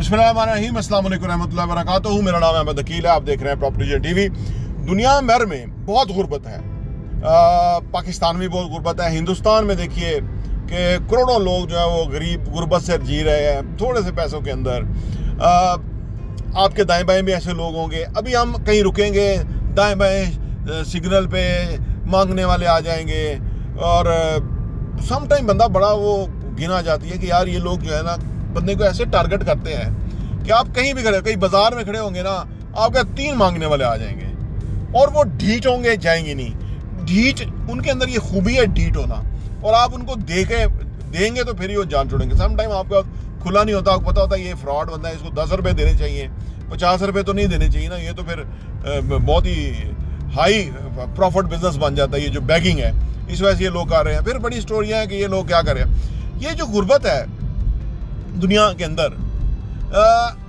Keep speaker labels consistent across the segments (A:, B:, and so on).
A: बिस्मिल्लाहिर्रहमानिर्रहीम, अस्सलाम वालेकुम रहमतुल्लाहि व बरकातुहू। मेरा नाम अहमद अकील है, आप देख रहे हैं प्रॉपर्टी टीवी। दुनिया भर में बहुत गुर्बत है, पाकिस्तान में बहुत गुर्बत है। हिंदुस्तान में देखिए कि करोड़ों लोग जो है वो गरीब गुर्बत से जी रहे हैं थोड़े से पैसों के अंदर। आपके दाएं बाएं भी ऐसे लोग होंगे। अभी हम कहीं रुकेंगे, दाएं बाएं सिग्नल पे मांगने वाले आ जाएंगे और सम टाइम बंदा बड़ा वो गिना जाती है कि यार ये लोग जो है ना बंदे को ऐसे टारगेट करते हैं कि आप कहीं भी खड़े, कहीं बाजार में खड़े होंगे ना, आपके 3 मांगने वाले आ जाएंगे और वो ढीठ होंगे, जाएंगे नहीं। ढीठ, उनके अंदर ये खूबी है ढीठ होना, और आप उनको देंगे तो फिर ही वो जान छोड़ेंगे। सम टाइम आपका खुला नहीं होता, आपको पता होता है ये फ्रॉड बंदा है, इसको 10 रुपये देने चाहिए, 50 रुपये तो नहीं देने चाहिए ना। ये तो फिर बहुत ही हाई प्रॉफिट बिजनेस बन जाता है, ये जो बैगिंग है। इस वजह से ये लोग कर रहे हैं। फिर बड़ी स्टोरियाँ हैं कि ये लोग क्या कर रहे हैं। ये जो गुर्बत है दुनिया के अंदर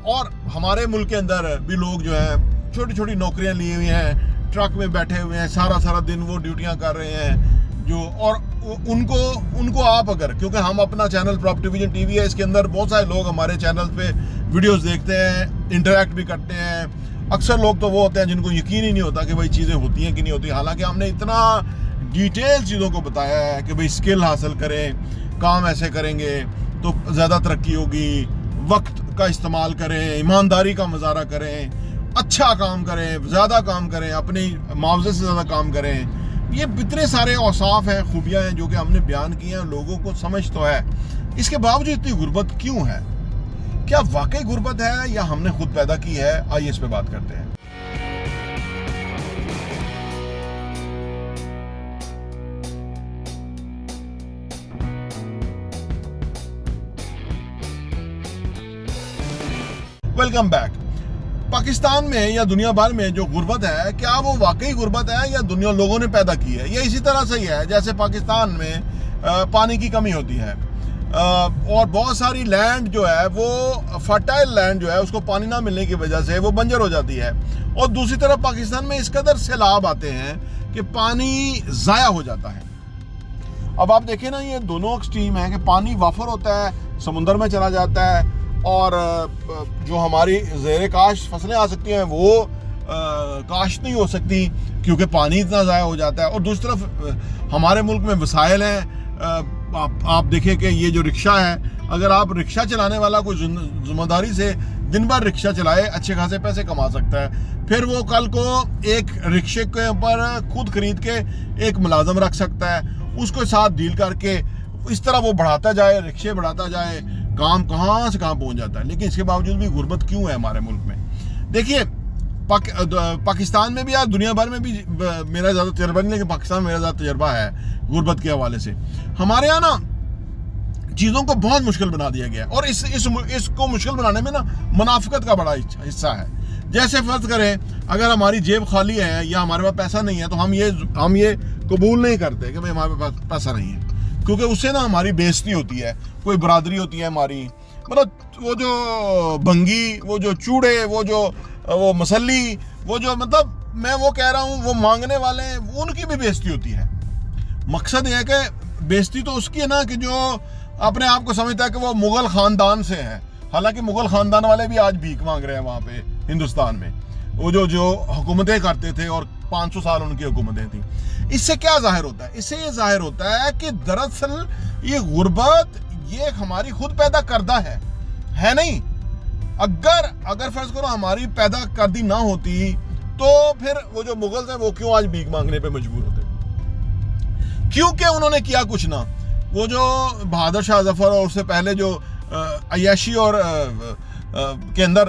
A: और हमारे मुल्क के अंदर भी लोग जो हैं छोटी छोटी नौकरियां लिए हुए हैं, ट्रक में बैठे हुए हैं, सारा दिन वो ड्यूटियां कर रहे हैं जो, और उनको आप अगर, क्योंकि हम अपना चैनल प्रॉपर्टी विजन टीवी है, इसके अंदर बहुत सारे लोग हमारे चैनल पे वीडियोस देखते हैं, इंटरेक्ट भी करते हैं। अक्सर लोग तो वो होते हैं जिनको यकीन ही नहीं होता कि भाई चीज़ें होती हैं कि नहीं होती। हालांकि हमने इतना डिटेल चीज़ों को बताया है कि भाई स्किल हासिल करें, काम ऐसे करेंगे तो ज़्यादा तरक्की होगी, वक्त का इस्तेमाल करें, ईमानदारी का मुजाहरा करें, अच्छा काम करें, ज़्यादा काम करें, अपनी मुआवजे से ज़्यादा काम करें। ये इतने सारे औसाफ हैं, खूबियाँ हैं जो कि हमने बयान किए हैं। लोगों को समझ तो है, इसके बावजूद इतनी गुर्बत क्यों है? क्या वाकई गुर्बत है या हमने खुद पैदा की है? आइए इस पे बात करते हैं। Welcome back. पाकिस्तान में या दुनिया भर में जो गुर्बत है, क्या वो वाकई गुर्बत है या दुनिया लोगों ने पैदा की है? ये इसी तरह से ही है जैसे पाकिस्तान में पानी की कमी होती है और बहुत सारी लैंड जो है वो फर्टाइल लैंड जो है उसको पानी ना मिलने की वजह से वो बंजर हो जाती है। और दूसरी तरफ पाकिस्तान में इस कदर सैलाब आते हैं कि पानी ज़ाया हो जाता है। अब आप देखें ना, ये दोनों एक्सट्रीम है कि पानी वाफर होता है, समुंदर में चला जाता है और जो हमारी ज़ेरे काश फसलें आ सकती हैं वो काश नहीं हो सकती क्योंकि पानी इतना ज़ाया हो जाता है। और दूसरी तरफ हमारे मुल्क में वसाइल हैं। आप देखें कि ये जो रिक्शा है, अगर आप रिक्शा चलाने वाला कोई जिम्मेदारी से दिन भर रिक्शा चलाए, अच्छे खासे पैसे कमा सकता है। फिर वो कल को एक रिक्शे के ऊपर खुद खरीद के एक मुलाजम रख सकता है, उसके साथ डील करके इस तरह वो बढ़ाता जाए, रिक्शे बढ़ाता जाए, काम कहाँ से कहाँ पहुँच जाता है। लेकिन इसके बावजूद भी गुर्बत क्यों है हमारे मुल्क में? देखिए पाकिस्तान में भी या दुनिया भर में भी मेरा ज़्यादा तजर्बा नहीं, लेकिन पाकिस्तान में मेरा ज़्यादा तजर्बा है गुर्बत के हवाले से। हमारे यहाँ ना चीज़ों को बहुत मुश्किल बना दिया गया है और इसको मुश्किल बनाने में ना मुनाफिकत का बड़ा हिस्सा है। जैसे फ़र्ज़ करें अगर हमारी जेब खाली है या हमारे पास पैसा नहीं है तो हम ये कबूल नहीं करते कि भाई हमारे पास पैसा नहीं है, क्योंकि उससे ना हमारी बेइज्जती होती है। कोई बरादरी होती है हमारी, मतलब वो जो भंगी, वो जो चूड़े, वो मसल्ली, वो जो, मतलब मैं वो कह रहा हूँ, वो मांगने वाले उनकी भी बेइज्जती होती है। मकसद ये है कि बेइज्जती तो उसकी है ना कि जो अपने आप को समझता है कि वो मुगल ख़ानदान से है। हालांकि मुगल ख़ानदान वाले भी आज भीख मांग रहे हैं वहाँ पे हिंदुस्तान में, वो जो हुकूमतें करते थे और 500 साल उनकी हुकूमतें थी। इससे क्या जाहिर होता है? इससे ये जाहिर होता है कि दरअसल ये गुर्बत ये हमारी खुद पैदा करदा है नहीं। अगर फर्ज करो हमारी पैदा करदी ना होती तो फिर वो जो मुगल्स हैं वो क्यों आज भीख मांगने पे मजबूर होते? क्योंकि उन्होंने किया कुछ ना। वो जो बहादुर शाह जफर और उससे पहले जो अय्याशी और के अंदर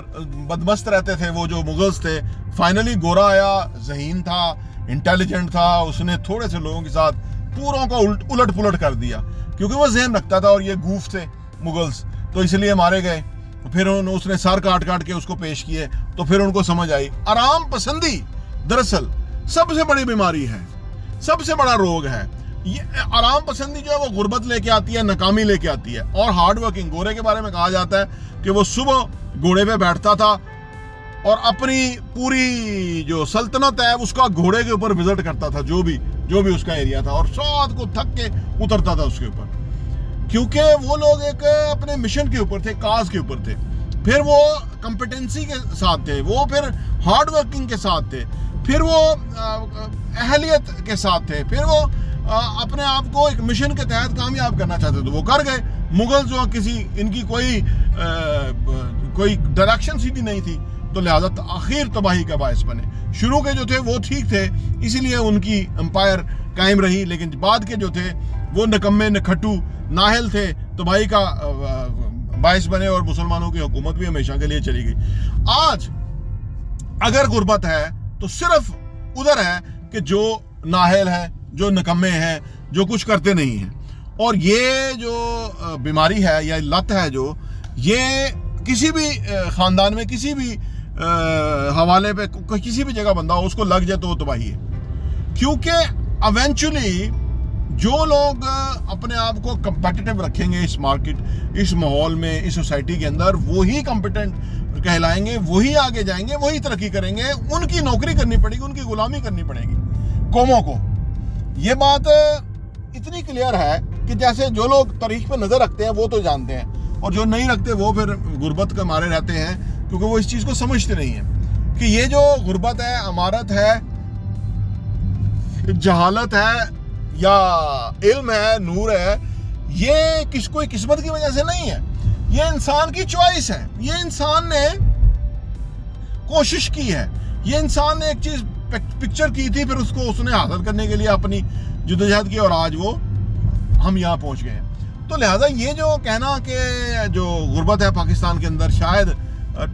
A: बदमस्त रहते थे वो जो मुगल्स थे, फाइनली गोरा आया, ज़हीन था, इंटेलिजेंट था, उसने थोड़े से लोगों के साथ पूरों को उलट पुलट कर दिया क्योंकि वो जहन रखता था और ये गूफ थे मुगल्स, तो इसलिए मारे गए। फिर उसने सर काट के उसको पेश किए तो फिर उनको समझ आई आराम पसंदी दरअसल सबसे बड़ी बीमारी है, सबसे बड़ा रोग है। ये आराम पसंदी जो है वो गुर्बत लेके आती है, नाकामी लेके आती है। और हार्ड वर्किंग गोरे के बारे में कहा जाता है कि वो सुबह घोड़े पे बैठता था और अपनी पूरी जो सल्तनत है उसका घोड़े के ऊपर विजिट करता था, जो भी उसका एरिया था, और साथ को थक के उतरता था उसके ऊपर, क्योंकि वो लोग एक अपने मिशन के ऊपर थे, काज के ऊपर थे। फिर वो कॉम्पिटेंसी के साथ थे, वो फिर हार्ड वर्किंग के साथ थे, फिर वो अहलियत के साथ थे, फिर वो अपने आप को एक मिशन के तहत कामयाब करना चाहते थे, वो कर गए। मुगल जो किसी इनकी कोई डायरेक्शन सीधी नहीं थी, तो लिहाजा आखिर तबाही का बायस बने। शुरू के जो थे वो ठीक थे, इसीलिए उनकी एम्पायर कायम रही, लेकिन बाद के जो थे वो निकम्मे नखट्टू नाहल थे, तबाही का बायस बने और मुसलमानों की हुकूमत भी हमेशा के लिए चली गई। आज अगर गुर्बत है तो सिर्फ उधर है कि जो नाहल है, जो निकम्मे हैं, जो कुछ करते नहीं हैं। और ये जो बीमारी है या लत है, जो ये किसी भी ख़ानदान में किसी भी हवाले पे किसी भी जगह बंदा हो उसको लग जाए तो वो तबाही है। क्योंकि इवेंचुअली जो लोग अपने आप को कंपेटिटिव रखेंगे इस मार्केट, इस माहौल में, इस सोसाइटी के अंदर, वही कॉम्पिटेंट कहलाएंगे, वही आगे जाएंगे, वही तरक्की करेंगे। उनकी नौकरी करनी पड़ेगी, उनकी गुलामी करनी पड़ेगी कौमों को। ये बात इतनी क्लियर है कि जैसे जो लोग तारीख पे नज़र रखते हैं वो तो जानते हैं, और जो नहीं रखते वो फिर गुर्बत के मारे रहते हैं, क्योंकि वो इस चीज़ को समझते नहीं हैं कि ये जो गुर्बत है, अमारत है, जहालत है या इल्म है, नूर है, ये कोई किस्मत की वजह से नहीं है। ये इंसान की चॉइस है, ये इंसान ने कोशिश की है, ये इंसान ने एक चीज़ पिक्चर की थी, फिर उसको उसने हासिल करने के लिए अपनी जद्दोजहद की, और आज वो हम यहाँ पहुँच गए हैं। तो लिहाजा ये जो कहना कि जो गुर्बत है पाकिस्तान के अंदर, शायद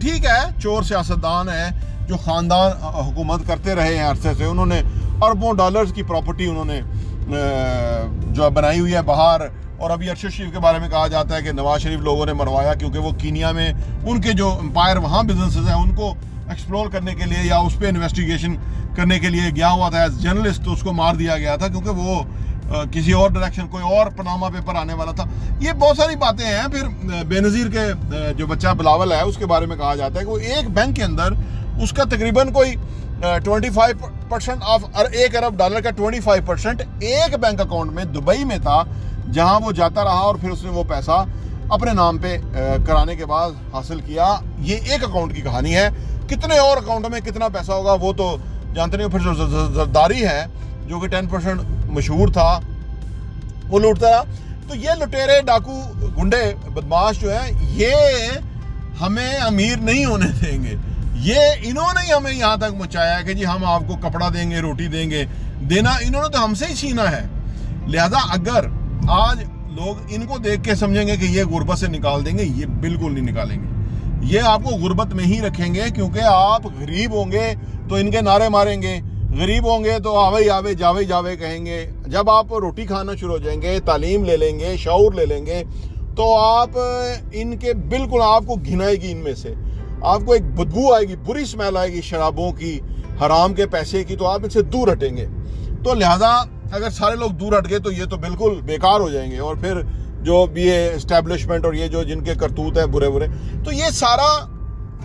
A: ठीक है, चोर सियासतदान है जो ख़ानदान हुकूमत करते रहे हैं अरसे से, उन्होंने अरबों डॉलर्स की प्रॉपर्टी उन्होंने जो बनाई हुई है बाहर। और अभी अरशद शरीफ के बारे में कहा जाता है कि नवाज शरीफ लोगों ने मरवाया, क्योंकि वो कीनिया में उनके जो एम्पायर वहाँ बिजनेसेस हैं उनको एक्सप्लोर करने के लिए या उस पर इन्वेस्टिगेशन करने के लिए गया हुआ था एज जर्नलिस्ट, तो उसको मार दिया गया था क्योंकि वो किसी और डायरेक्शन, कोई और पनामा पेपर आने वाला था। ये बहुत सारी बातें हैं। फिर बेनज़ीर के जो बच्चा बिलावल है उसके बारे में कहा जाता है कि वो एक बैंक के अंदर उसका तकरीबन कोई 25% ऑफ $1 अरब का 25% एक बैंक अकाउंट में दुबई में था, जहां वो जाता रहा और फिर उसने वो पैसा अपने नाम पे कराने के बाद हासिल किया। ये एक अकाउंट की कहानी है, कितने और अकाउंटों में कितना पैसा होगा वो तो जानते नहीं। फिर जो जरदारी है जो कि 10% मशहूर था, वो लूटता रहा। तो ये लुटेरे, डाकू, गुंडे, बदमाश जो है, ये हमें अमीर नहीं होने देंगे। ये इन्होंने ही हमें यहाँ तक पहुँचाया कि जी हम आपको कपड़ा देंगे, रोटी देंगे। देना इन्होंने तो हमसे ही छीना है। लिहाजा अगर आज लोग इनको देख के समझेंगे कि ये गुर्बत से निकाल देंगे, ये बिल्कुल नहीं निकालेंगे। ये आपको गुर्बत में ही रखेंगे, क्योंकि आप गरीब होंगे तो इनके नारे मारेंगे, गरीब होंगे तो आवे आवे जावे जावे कहेंगे। जब आप रोटी खाना शुरू हो जाएंगे, तालीम ले लेंगे, शऊर ले लेंगे, तो आप इनके बिल्कुल आपको घिनाएगी, इनमें से आपको एक बदबू आएगी, बुरी स्मेल आएगी शराबों की, हराम के पैसे की, तो आप इनसे दूर हटेंगे। तो लिहाजा अगर सारे लोग दूर हट गए तो ये तो बिल्कुल बेकार हो जाएंगे। और फिर जो भी ये एस्टेब्लिशमेंट और ये जो जिनके करतूत हैं बुरे बुरे, तो ये सारा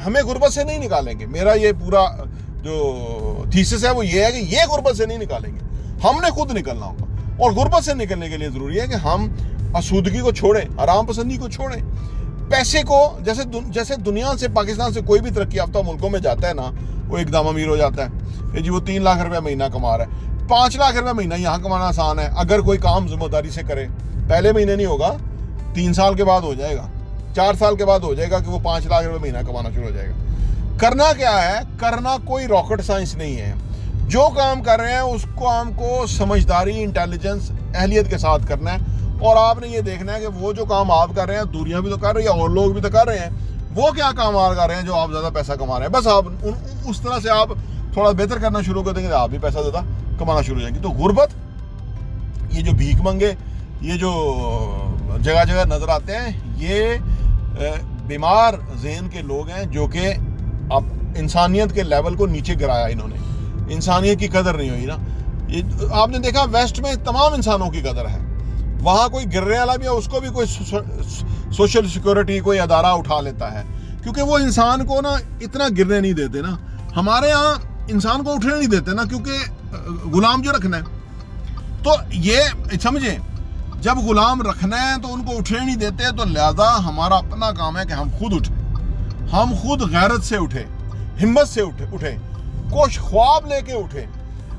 A: हमें गुर्बत से नहीं निकालेंगे। मेरा ये पूरा जो थीसिस है वो ये है कि ये गुर्बत से नहीं निकालेंगे, हमने खुद निकलना होगा। और गुर्बत से निकलने के लिए ज़रूरी है कि हम आसूदगी को छोड़ें, आराम पसंदी को छोड़ें, पैसे को, जैसे दुनिया से, पाकिस्तान से कोई भी तरक्की याफ्ता मुल्कों में जाता है ना, वो एकदम अमीर हो जाता है। जी वो 3 लाख रुपया महीना कमा रहा है, 5 लाख रुपया महीना यहाँ कमाना आसान है अगर कोई काम जिम्मेदारी से करे। पहले महीने नहीं होगा, 3 साल के बाद हो जाएगा, 4 साल के बाद हो जाएगा कि वो 5 लाख रुपये महीना कमाना शुरू हो जाएगा। करना क्या है? करना कोई रॉकेट साइंस नहीं है। जो काम कर रहे हैं उसको हमको समझदारी, इंटेलिजेंस, अहलियत के साथ करना है। और आपने ये देखना है कि वो जो काम आप कर रहे हैं, दुनिया भी तो कर रही है और लोग भी तो कर रहे हैं, वो क्या काम आप कर रहे हैं जो आप ज़्यादा पैसा कमा रहे हैं। बस आप उस तरह से आप थोड़ा बेहतर करना शुरू कर देंगे, आप भी पैसा ज़्यादा कमाना शुरू हो जाएंगे। तो गुर्बत, ये जो भीख मंगे, ये जो जगह जगह नज़र आते हैं, ये बीमार ज़हन के लोग हैं जो कि आप इंसानियत के लेवल को नीचे गिराया इन्होंने। इंसानियत की कदर नहीं हुई ना। ये आपने देखा वेस्ट में तमाम इंसानों की कदर है, वहाँ कोई गिरने वाला भी है उसको भी कोई सोशल सिक्योरिटी कोई अदारा उठा लेता है, क्योंकि वो इंसान को ना इतना गिरने नहीं देते ना। हमारे यहाँ इंसान को उठने नहीं देते ना, क्योंकि गुलाम जो रखना है, तो ये समझे, जब गुलाम रखना है तो उनको उठने नहीं देते। तो लिहाजा हमारा अपना काम है कि हम खुद उठें, हम खुद गैरत से उठे, हिम्मत से उठे, कुछ ख्वाब लेके उठे,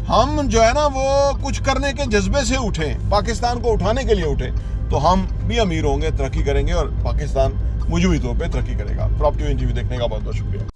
A: हम जो है ना वो कुछ करने के जज्बे से उठे, पाकिस्तान को उठाने के लिए उठे, तो हम भी अमीर होंगे, तरक्की करेंगे और पाकिस्तान मजमूई तौर पे तरक्की करेगा। प्रॉपर्टी टीवी देखने का बहुत बहुत शुक्रिया।